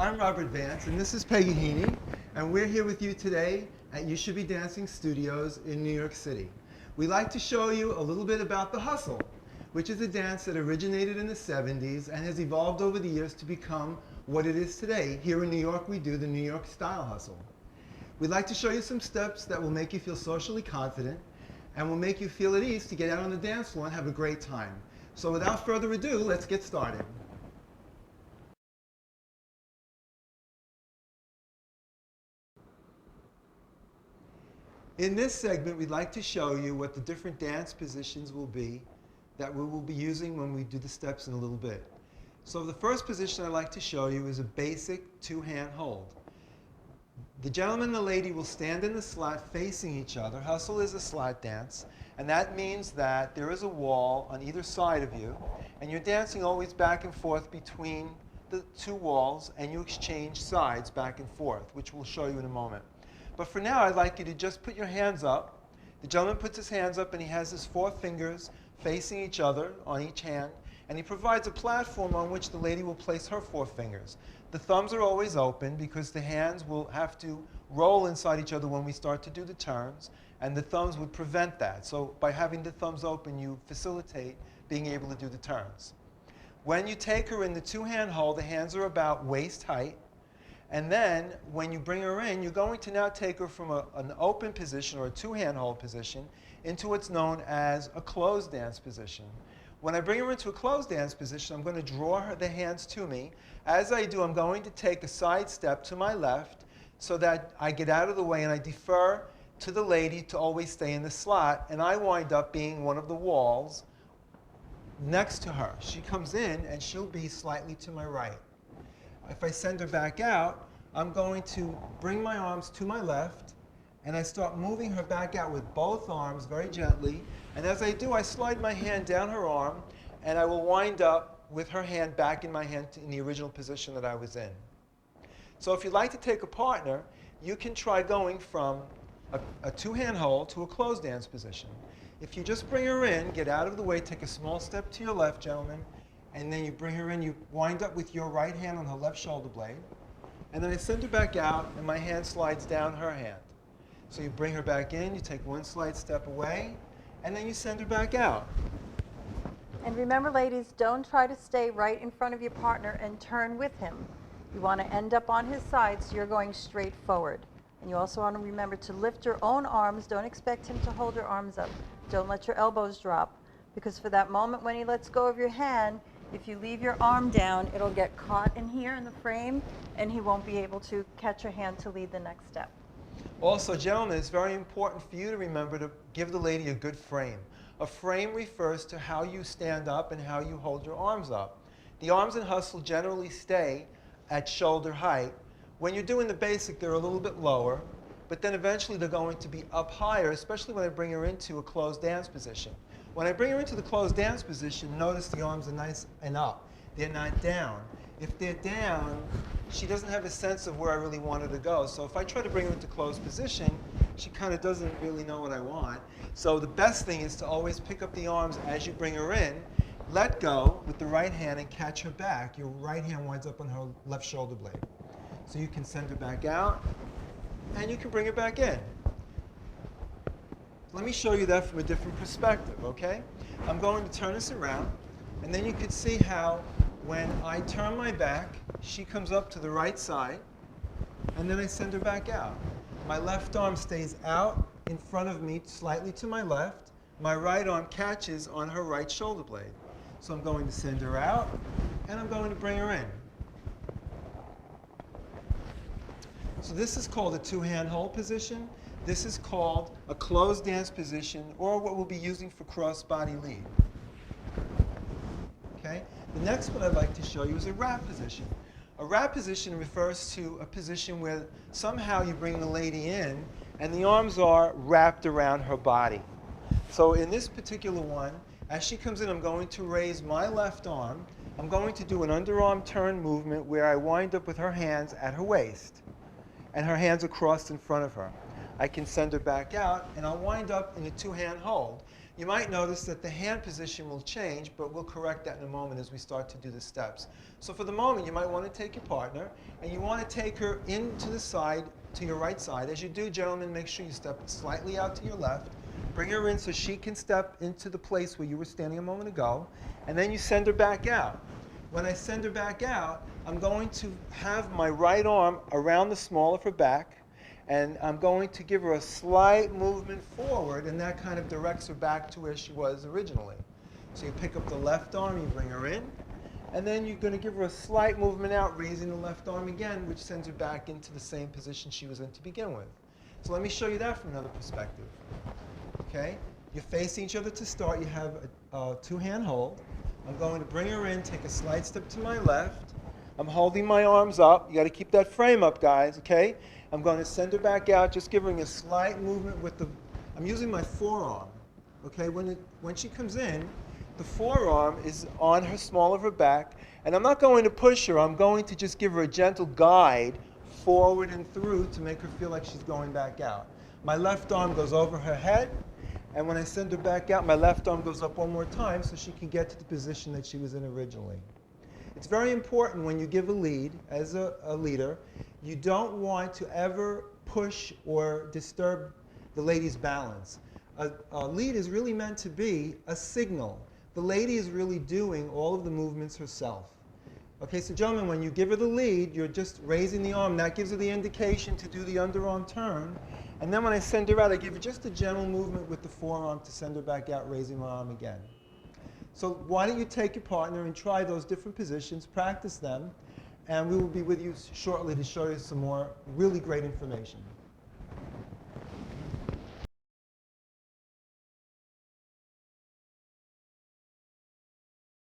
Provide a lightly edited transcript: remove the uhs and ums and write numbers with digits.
I'm Robert Vance, and this is Peggy Heeney, and we're here with you today at You Should Be Dancing Studios in New York City. We'd like to show you a little bit about the hustle, which is a dance that originated in the 70s and has evolved over the years to become what it is today. Here in New York, we do the New York style hustle. We'd like to show you some steps that will make you feel socially confident and will make you feel at ease to get out on the dance floor and have a great time. So without further ado, let's get started. In this segment, we'd like to show you what the different dance positions will be that we will be using when we do the steps in a little bit. So the first position I'd like to show you is a basic two-hand hold. The gentleman and the lady will stand in the slat facing each other. Hustle is a slat dance, and that means that there is a wall on either side of you, and you're dancing always back and forth between the two walls, and you exchange sides back and forth, which we'll show you in a moment. But for now, I'd like you to just put your hands up. The gentleman puts his hands up, and he has his four fingers facing each other on each hand, and he provides a platform on which the lady will place her four fingers. The thumbs are always open because the hands will have to roll inside each other when we start to do the turns, and the thumbs would prevent that. So by having the thumbs open, you facilitate being able to do the turns. When you take her in the two-hand hold, the hands are about waist height. And then, when you bring her in, you're going to now take her from an open position or a two-hand hold position into what's known as a closed dance position. When I bring her into a closed dance position, I'm going to draw the hands to me. As I do, I'm going to take a side step to my left so that I get out of the way and I defer to the lady to always stay in the slot, and I wind up being one of the walls next to her. She comes in and she'll be slightly to my right. If I send her back out, I'm going to bring my arms to my left, and I start moving her back out with both arms very gently. And as I do, I slide my hand down her arm, and I will wind up with her hand back in my hand in the original position that I was in. So if you'd like to take a partner, you can try going from a two-hand hold to a closed dance position. If you just bring her in, get out of the way, take a small step to your left, gentlemen, and then you bring her in, you wind up with your right hand on her left shoulder blade, and then I send her back out, and my hand slides down her hand. So you bring her back in, you take one slight step away, and then you send her back out. And remember, ladies, don't try to stay right in front of your partner and turn with him. You want to end up on his side, so you're going straight forward. And you also want to remember to lift your own arms. Don't expect him to hold your arms up. Don't let your elbows drop, because for that moment when he lets go of your hand, if you leave your arm down, it'll get caught in here in the frame, and he won't be able to catch your hand to lead the next step. Also, gentlemen, it's very important for you to remember to give the lady a good frame. A frame refers to how you stand up and how you hold your arms up. The arms in hustle generally stay at shoulder height. When you're doing the basic, they're a little bit lower, but then eventually they're going to be up higher, especially when I bring her into a closed dance position. When I bring her into the closed dance position, notice the arms are nice and up. They're not down. If they're down, she doesn't have a sense of where I really want her to go. So if I try to bring her into closed position, she kind of doesn't really know what I want. So the best thing is to always pick up the arms as you bring her in, let go with the right hand and catch her back. Your right hand winds up on her left shoulder blade. So you can send her back out, and you can bring her back in. Let me show you that from a different perspective, okay? I'm going to turn this around, and then you can see how when I turn my back, she comes up to the right side, and then I send her back out. My left arm stays out in front of me, slightly to my left. My right arm catches on her right shoulder blade. So I'm going to send her out, and I'm going to bring her in. So this is called a two-hand hold position. This is called a closed dance position, or what we'll be using for cross-body lead. Okay? The next one I'd like to show you is a wrap position. A wrap position refers to a position where somehow you bring the lady in, and the arms are wrapped around her body. So in this particular one, as she comes in, I'm going to raise my left arm. I'm going to do an underarm turn movement where I wind up with her hands at her waist, and her hands are crossed in front of her. I can send her back out, and I'll wind up in a two-hand hold. You might notice that the hand position will change, but we'll correct that in a moment as we start to do the steps. So for the moment, you might want to take your partner, and you want to take her into the side, to your right side. As you do, gentlemen, make sure you step slightly out to your left. Bring her in so she can step into the place where you were standing a moment ago, and then you send her back out. When I send her back out, I'm going to have my right arm around the small of her back, and I'm going to give her a slight movement forward, and that kind of directs her back to where she was originally. So you pick up the left arm, you bring her in, and then you're going to give her a slight movement out, raising the left arm again, which sends her back into the same position she was in to begin with. So let me show you that from another perspective. Okay? You're facing each other to start. You have a two-hand hold. I'm going to bring her in, take a slight step to my left. I'm holding my arms up. You got to keep that frame up, guys, okay? I'm going to send her back out, just giving a slight movement with the, I'm using my forearm, okay? When she comes in, the forearm is on her small of her back, and I'm not going to push her. I'm going to just give her a gentle guide forward and through to make her feel like she's going back out. My left arm goes over her head, and when I send her back out, my left arm goes up one more time so she can get to the position that she was in originally. It's very important when you give a lead, as a leader, you don't want to ever push or disturb the lady's balance. A lead is really meant to be a signal. The lady is really doing all of the movements herself. Okay, so gentlemen, when you give her the lead, you're just raising the arm. That gives her the indication to do the underarm turn. And then when I send her out, I give her just a gentle movement with the forearm to send her back out, raising my arm again. So why don't you take your partner and try those different positions, practice them, and we will be with you shortly to show you some more really great information.